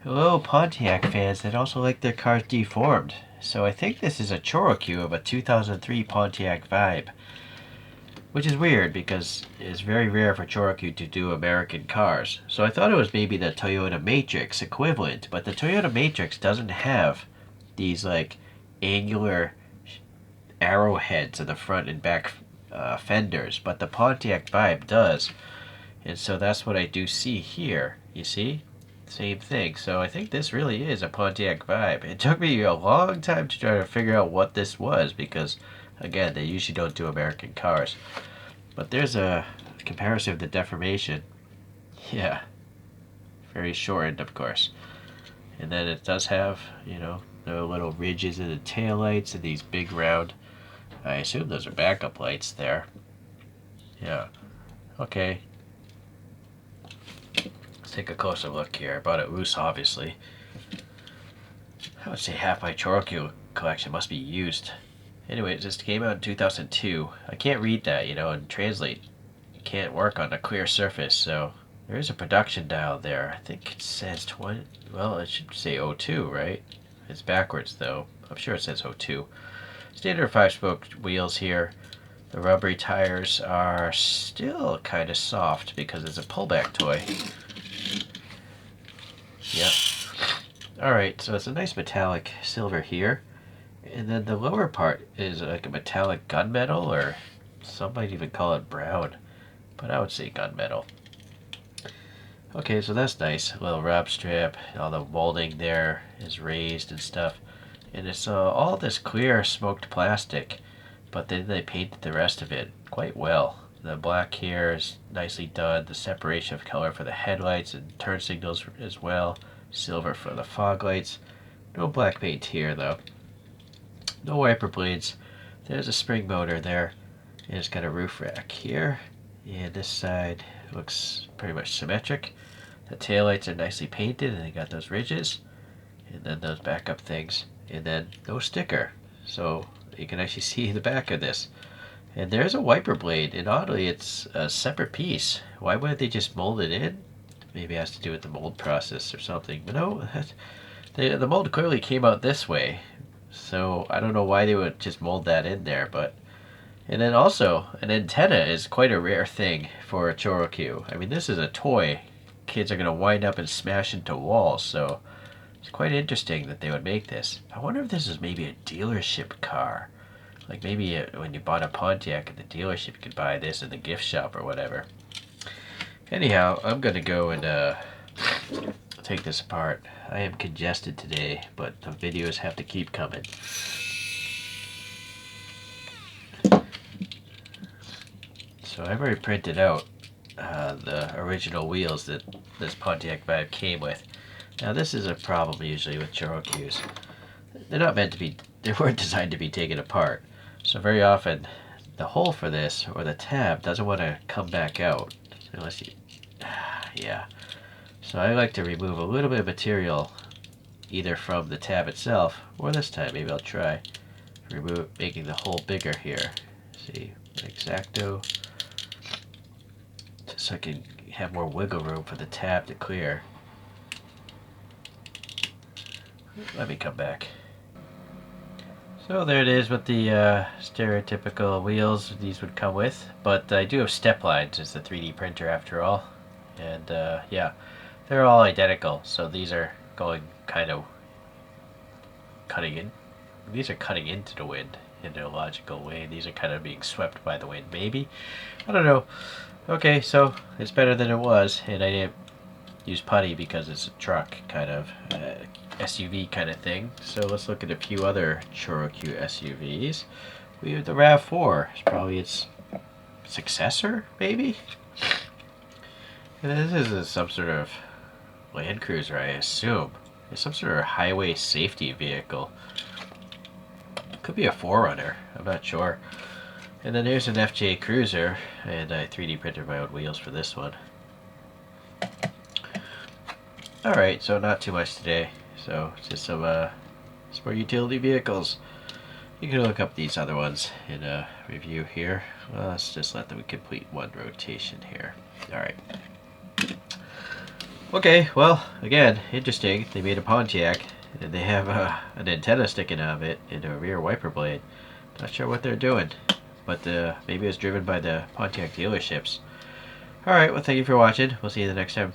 Hello, Pontiac fans that also like their cars deformed. So I think this is a ChoroQ of a 2003 Pontiac Vibe, which is weird because it's very rare for ChoroQ to do American cars. So I thought it was maybe the Toyota Matrix equivalent, but the Toyota Matrix doesn't have these like angular arrowheads in the front and back fenders, but the Pontiac Vibe does. And so that's what I do see here. You see? Same thing. So I think this really is a Pontiac Vibe. It took me a long time to try to figure out what this was because, again, they usually don't do American cars. But there's a comparison of the deformation. Yeah, very shortened, of course. And then it does have, the little ridges in the taillights and these big round, I assume those are backup lights there. Yeah. Okay. Let's take a closer look here. I bought it loose, obviously. I would say half my ChoroQ collection must be used. Anyway, this came out in 2002. I can't read that, and translate. You can't work on a clear surface, so there is a production dial there. I think it says 20. Well, it should say 02, right? It's backwards, though. I'm sure it says 02. Standard 5-spoke wheels here. The rubbery tires are still kind of soft because it's a pullback toy. Yep. Alright, so it's a nice metallic silver here. And then the lower part is like a metallic gunmetal, or some might even call it brown. But I would say gunmetal. Okay, so that's nice. A little wrap strip. All the molding there is raised and stuff. And it's all this clear smoked plastic. But then they painted the rest of it quite well. The black here is nicely done. The separation of color for the headlights and turn signals as well. Silver for the fog lights. No black paint here though. No wiper blades. There's a spring motor there. And it's got a roof rack here. And this side looks pretty much symmetric. The taillights are nicely painted and they got those ridges. And then those backup things. And then no sticker. So you can actually see the back of this. And there's a wiper blade, and oddly it's a separate piece. Why wouldn't they just mold it in? Maybe it has to do with the mold process or something. But no, the mold clearly came out this way. So I don't know why they would just mold that in there. And then also, an antenna is quite a rare thing for a ChoroQ. I mean, this is a toy. Kids are going to wind up and smash into walls, so it's quite interesting that they would make this. I wonder if this is maybe a dealership car. Like maybe when you bought a Pontiac at the dealership, you could buy this in the gift shop or whatever. Anyhow, I'm going to go and take this apart. I am congested today, but the videos have to keep coming. So I've already printed out the original wheels that this Pontiac Vibe came with. Now this is a problem usually with ChoroQs. They're not meant to be, they weren't designed to be taken apart. So very often the hole for this, or the tab, doesn't want to come back out. Unless you, yeah. So I like to remove a little bit of material either from the tab itself, or this time maybe I'll try making the hole bigger here. See, X-Acto. Just so I can have more wiggle room for the tab to clear. Let me come back. So there it is with the stereotypical wheels these would come with, but I do have step lines. It's a 3D printer after all, and yeah, they're all identical. So these are going kind of cutting in. These are cutting into the wind in a logical way. These are kind of being swept by the wind, maybe. I don't know. Okay, so it's better than it was, and I didn't use putty because it's a truck kind of. SUV kind of thing. So let's look at a few other ChoroQ SUVs. We have the RAV4. It's probably its successor, maybe? And this is some sort of Land Cruiser, I assume. It's some sort of highway safety vehicle. Could be a 4Runner. I'm not sure. And then there's an FJ Cruiser, and I 3D printed my own wheels for this one. Alright, so not too much today. So it's just some more utility vehicles. You can look up these other ones in a review here. Well, let's just let them complete one rotation here. Alright. Okay, well, again, interesting. They made a Pontiac, and they have an antenna sticking out of it and a rear wiper blade. Not sure what they're doing, but maybe it's driven by the Pontiac dealerships. Alright, well, thank you for watching. We'll see you the next time.